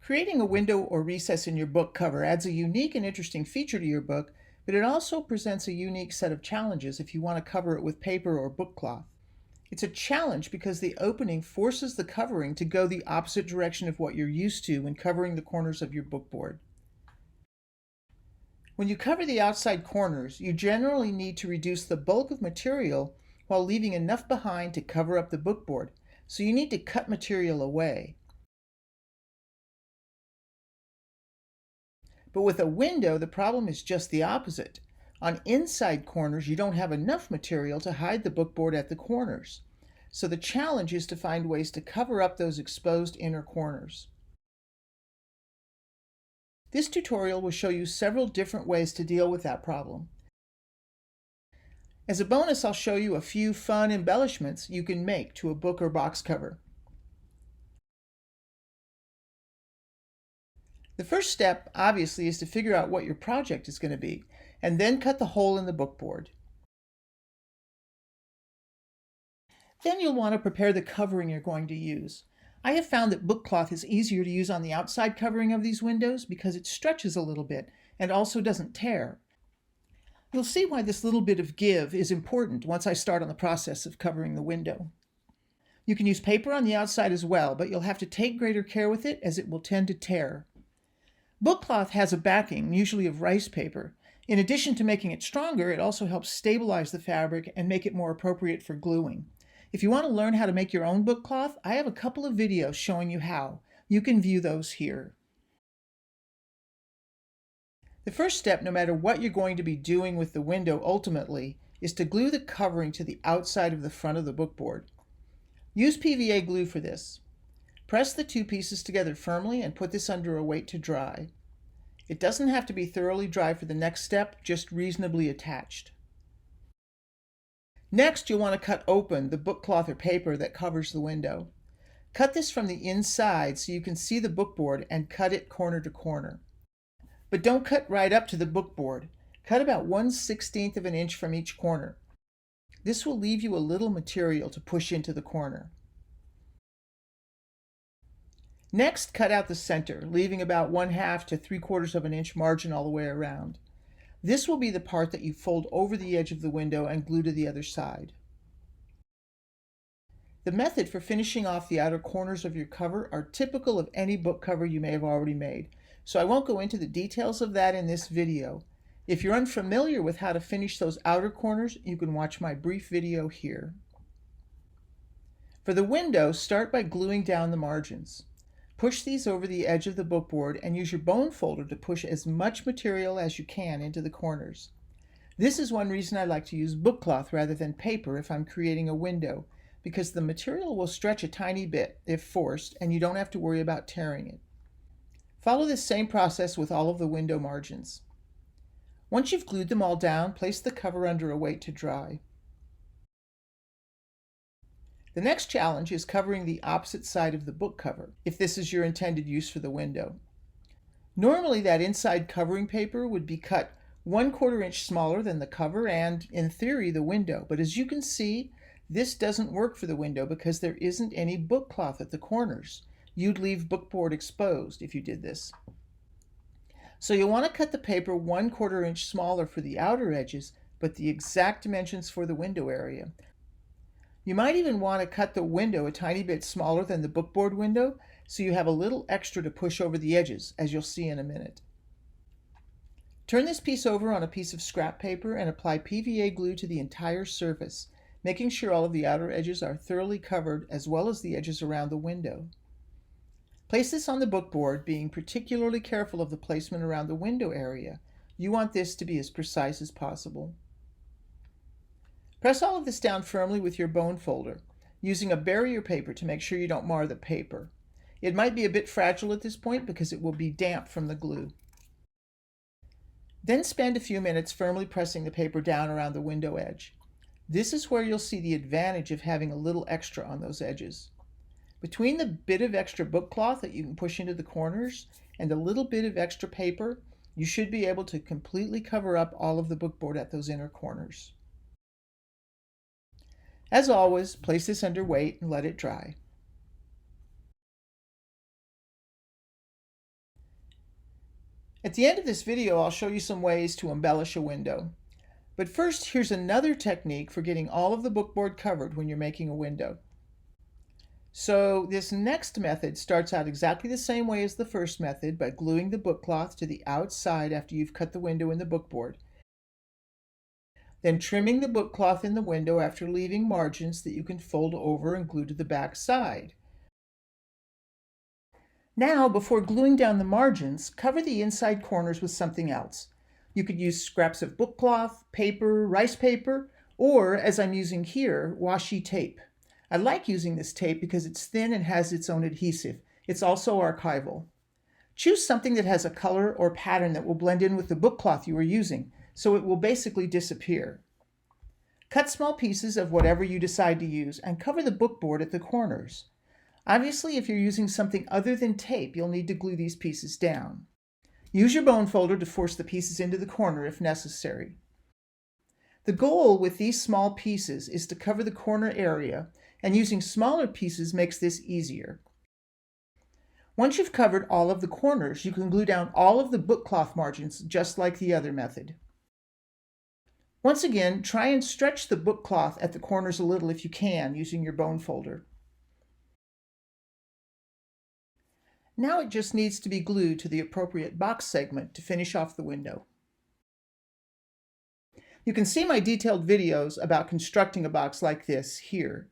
Creating a window or recess in your book cover adds a unique and interesting feature to your book, but it also presents a unique set of challenges if you want to cover it with paper or book cloth. It's a challenge because the opening forces the covering to go the opposite direction of what you're used to when covering the corners of your bookboard. When you cover the outside corners, you generally need to reduce the bulk of material while leaving enough behind to cover up the bookboard, so you need to cut material away. But with a window, the problem is just the opposite. On inside corners, you don't have enough material to hide the bookboard at the corners. So the challenge is to find ways to cover up those exposed inner corners. This tutorial will show you several different ways to deal with that problem. As a bonus, I'll show you a few fun embellishments you can make to a book or box cover. The first step, obviously, is to figure out what your project is going to be, and then cut the hole in the bookboard. Then you'll want to prepare the covering you're going to use. I have found that book cloth is easier to use on the outside covering of these windows because it stretches a little bit and also doesn't tear. You'll see why this little bit of give is important once I start on the process of covering the window. You can use paper on the outside as well, but you'll have to take greater care with it as it will tend to tear. Book cloth has a backing, usually of rice paper. In addition to making it stronger, it also helps stabilize the fabric and make it more appropriate for gluing. If you want to learn how to make your own book cloth, I have a couple of videos showing you how. You can view those here. The first step, no matter what you're going to be doing with the window ultimately, is to glue the covering to the outside of the front of the bookboard. Use PVA glue for this. Press the two pieces together firmly and put this under a weight to dry. It doesn't have to be thoroughly dry for the next step, just reasonably attached. Next, you'll want to cut open the book cloth or paper that covers the window. Cut this from the inside so you can see the bookboard and cut it corner to corner. But don't cut right up to the bookboard. Cut about 1/16 of an inch from each corner. This will leave you a little material to push into the corner. Next, cut out the center, leaving about 1/2 to 3/4 of an inch margin all the way around. This will be the part that you fold over the edge of the window and glue to the other side. The method for finishing off the outer corners of your cover are typical of any book cover you may have already made, so I won't go into the details of that in this video. If you're unfamiliar with how to finish those outer corners, you can watch my brief video here. For the window, start by gluing down the margins. Push these over the edge of the bookboard and use your bone folder to push as much material as you can into the corners. This is one reason I like to use book cloth rather than paper if I'm creating a window, because the material will stretch a tiny bit if forced and you don't have to worry about tearing it. Follow this same process with all of the window margins. Once you've glued them all down, place the cover under a weight to dry. The next challenge is covering the opposite side of the book cover, if this is your intended use for the window. Normally that inside covering paper would be cut 1/4 inch smaller than the cover and, in theory, the window. But as you can see, this doesn't work for the window because there isn't any book cloth at the corners. You'd leave bookboard exposed if you did this. So you'll want to cut the paper 1/4 inch smaller for the outer edges, but the exact dimensions for the window area. You might even want to cut the window a tiny bit smaller than the bookboard window, so you have a little extra to push over the edges, as you'll see in a minute. Turn this piece over on a piece of scrap paper and apply PVA glue to the entire surface, making sure all of the outer edges are thoroughly covered as well as the edges around the window. Place this on the bookboard, being particularly careful of the placement around the window area. You want this to be as precise as possible. Press all of this down firmly with your bone folder, using a barrier paper to make sure you don't mar the paper. It might be a bit fragile at this point because it will be damp from the glue. Then spend a few minutes firmly pressing the paper down around the window edge. This is where you'll see the advantage of having a little extra on those edges. Between the bit of extra book cloth that you can push into the corners and a little bit of extra paper, you should be able to completely cover up all of the bookboard at those inner corners. As always, place this under weight and let it dry. At the end of this video, I'll show you some ways to embellish a window. But first, here's another technique for getting all of the bookboard covered when you're making a window. So this next method starts out exactly the same way as the first method by gluing the book cloth to the outside after you've cut the window in the bookboard. Then trimming the book cloth in the window after leaving margins that you can fold over and glue to the back side. Now, before gluing down the margins, cover the inside corners with something else. You could use scraps of book cloth, paper, rice paper, or, as I'm using here, washi tape. I like using this tape because it's thin and has its own adhesive. It's also archival. Choose something that has a color or pattern that will blend in with the book cloth you are using, so it will basically disappear. Cut small pieces of whatever you decide to use and cover the bookboard at the corners. Obviously, if you're using something other than tape, you'll need to glue these pieces down. Use your bone folder to force the pieces into the corner if necessary. The goal with these small pieces is to cover the corner area, and using smaller pieces makes this easier. Once you've covered all of the corners, you can glue down all of the book cloth margins just like the other method. Once again, try and stretch the book cloth at the corners a little if you can using your bone folder. Now it just needs to be glued to the appropriate box segment to finish off the window. You can see my detailed videos about constructing a box like this here.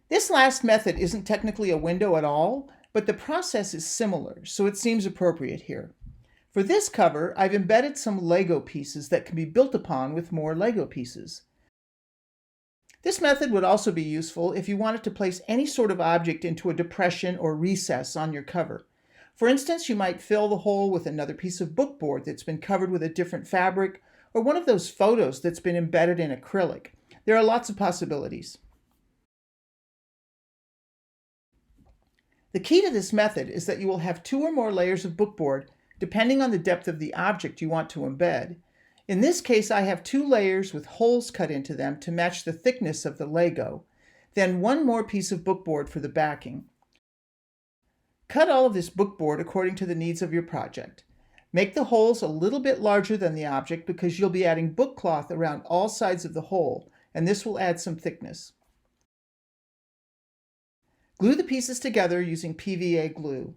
This last method isn't technically a window at all, but the process is similar, so it seems appropriate here. For this cover, I've embedded some Lego pieces that can be built upon with more Lego pieces. This method would also be useful if you wanted to place any sort of object into a depression or recess on your cover. For instance, you might fill the hole with another piece of bookboard that's been covered with a different fabric, or one of those photos that's been embedded in acrylic. There are lots of possibilities. The key to this method is that you will have 2 or more layers of bookboard, depending on the depth of the object you want to embed. In this case, I have 2 layers with holes cut into them to match the thickness of the Lego, then 1 more piece of bookboard for the backing. Cut all of this bookboard according to the needs of your project. Make the holes a little bit larger than the object because you'll be adding book cloth around all sides of the hole, and this will add some thickness. Glue the pieces together using PVA glue.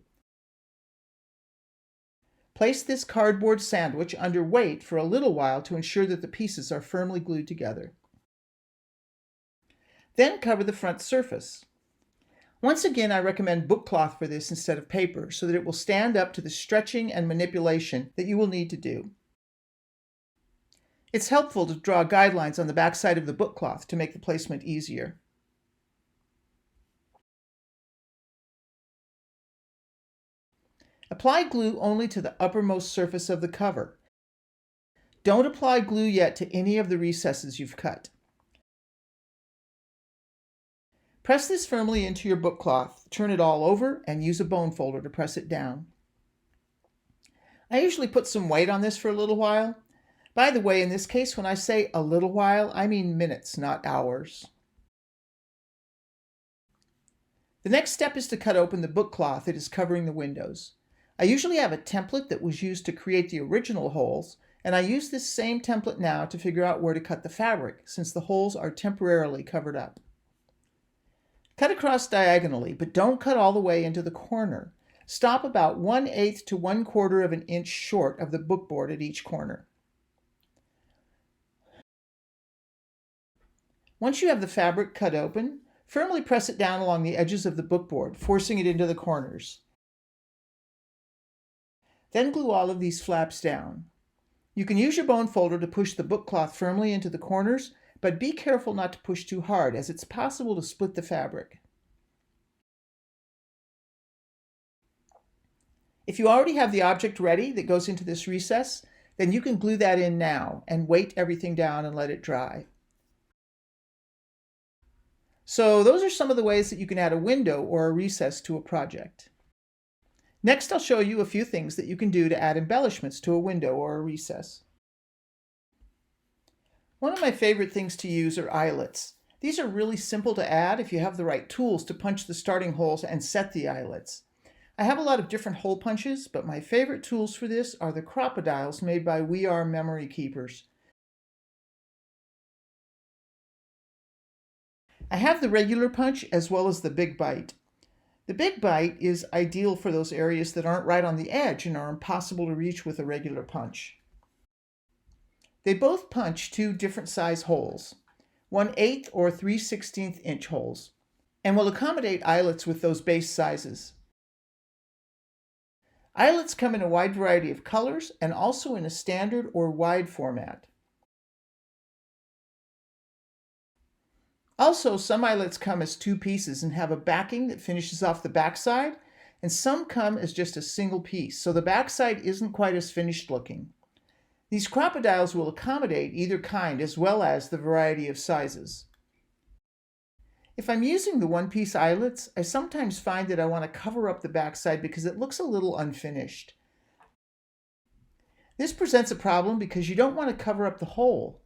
Place this cardboard sandwich under weight for a little while to ensure that the pieces are firmly glued together. Then cover the front surface. Once again, I recommend book cloth for this instead of paper so that it will stand up to the stretching and manipulation that you will need to do. It's helpful to draw guidelines on the back side of the book cloth to make the placement easier. Apply glue only to the uppermost surface of the cover. Don't apply glue yet to any of the recesses you've cut. Press this firmly into your book cloth, turn it all over, and use a bone folder to press it down. I usually put some weight on this for a little while. By the way, in this case, when I say a little while, I mean minutes, not hours. The next step is to cut open the book cloth that is covering the windows. I usually have a template that was used to create the original holes, and I use this same template now to figure out where to cut the fabric, since the holes are temporarily covered up. Cut across diagonally, but don't cut all the way into the corner. Stop about 1/8 to 1/4 of an inch short of the bookboard at each corner. Once you have the fabric cut open, firmly press it down along the edges of the bookboard, forcing it into the corners. Then glue all of these flaps down. You can use your bone folder to push the book cloth firmly into the corners, but be careful not to push too hard, as it's possible to split the fabric. If you already have the object ready that goes into this recess, then you can glue that in now and weight everything down and let it dry. So those are some of the ways that you can add a window or a recess to a project. Next, I'll show you a few things that you can do to add embellishments to a window or a recess. One of my favorite things to use are eyelets. These are really simple to add if you have the right tools to punch the starting holes and set the eyelets. I have a lot of different hole punches, but my favorite tools for this are the Crop-a-diles made by We Are Memory Keepers. I have the regular punch as well as the Big Bite. The Big Bite is ideal for those areas that aren't right on the edge and are impossible to reach with a regular punch. They both punch two different size holes, 1/8 or 3/16 inch holes, and will accommodate eyelets with those base sizes. Eyelets come in a wide variety of colors and also in a standard or wide format. Also, some eyelets come as two pieces and have a backing that finishes off the backside, and some come as just a single piece, so the backside isn't quite as finished looking. These Crop-a-diles will accommodate either kind as well as the variety of sizes. If I'm using the one-piece eyelets, I sometimes find that I want to cover up the backside because it looks a little unfinished. This presents a problem because you don't want to cover up the hole.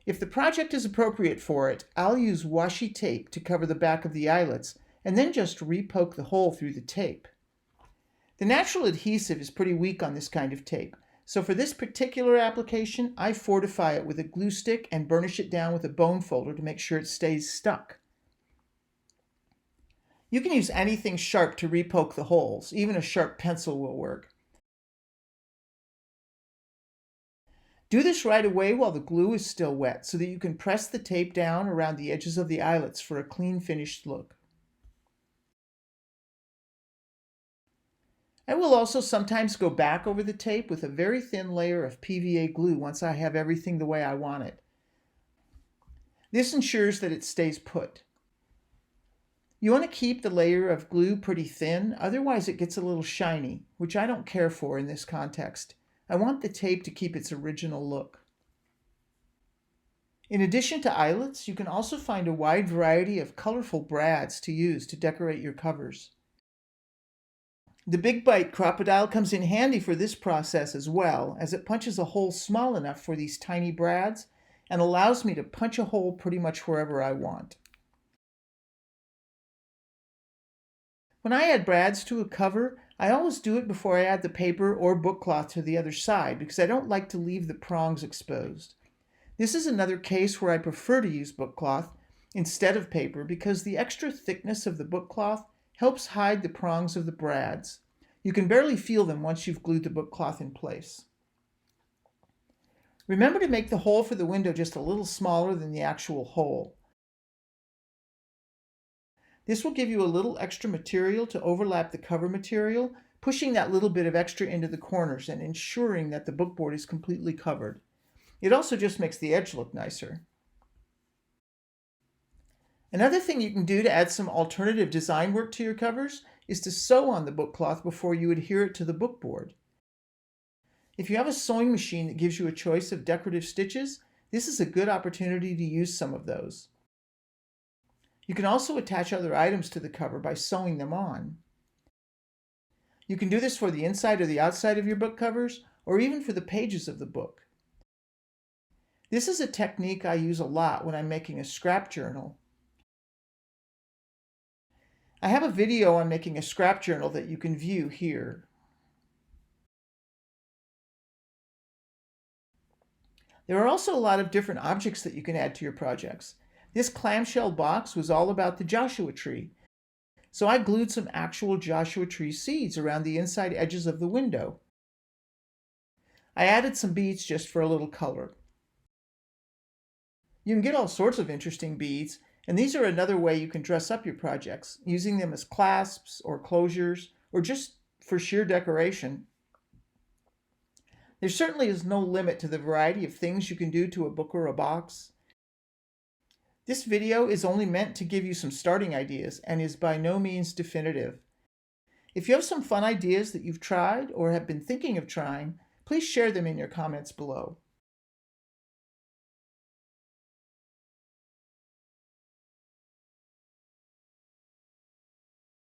If the project is appropriate for it, I'll use washi tape to cover the back of the eyelets and then just re-poke the hole through the tape. The natural adhesive is pretty weak on this kind of tape, so for this particular application, I fortify it with a glue stick and burnish it down with a bone folder to make sure it stays stuck. You can use anything sharp to re-poke the holes. Even a sharp pencil will work. Do this right away while the glue is still wet so that you can press the tape down around the edges of the eyelets for a clean finished look. I will also sometimes go back over the tape with a very thin layer of PVA glue once I have everything the way I want it. This ensures that it stays put. You want to keep the layer of glue pretty thin, otherwise it gets a little shiny, which I don't care for in this context. I want the tape to keep its original look. In addition to eyelets, you can also find a wide variety of colorful brads to use to decorate your covers. The Big Bite Crop-a-dile comes in handy for this process as well, as it punches a hole small enough for these tiny brads and allows me to punch a hole pretty much wherever I want. When I add brads to a cover, I always do it before I add the paper or book cloth to the other side because I don't like to leave the prongs exposed. This is another case where I prefer to use book cloth instead of paper because the extra thickness of the book cloth helps hide the prongs of the brads. You can barely feel them once you've glued the book cloth in place. Remember to make the hole for the window just a little smaller than the actual hole. This will give you a little extra material to overlap the cover material, pushing that little bit of extra into the corners and ensuring that the bookboard is completely covered. It also just makes the edge look nicer. Another thing you can do to add some alternative design work to your covers is to sew on the book cloth before you adhere it to the bookboard. If you have a sewing machine that gives you a choice of decorative stitches, this is a good opportunity to use some of those. You can also attach other items to the cover by sewing them on. You can do this for the inside or the outside of your book covers, or even for the pages of the book. This is a technique I use a lot when I'm making a scrap journal. I have a video on making a scrap journal that you can view here. There are also a lot of different objects that you can add to your projects. This clamshell box was all about the Joshua tree, so I glued some actual Joshua tree seeds around the inside edges of the window. I added some beads just for a little color. You can get all sorts of interesting beads, and these are another way you can dress up your projects, using them as clasps or closures, or just for sheer decoration. There certainly is no limit to the variety of things you can do to a book or a box. This video is only meant to give you some starting ideas and is by no means definitive. If you have some fun ideas that you've tried or have been thinking of trying, please share them in your comments below.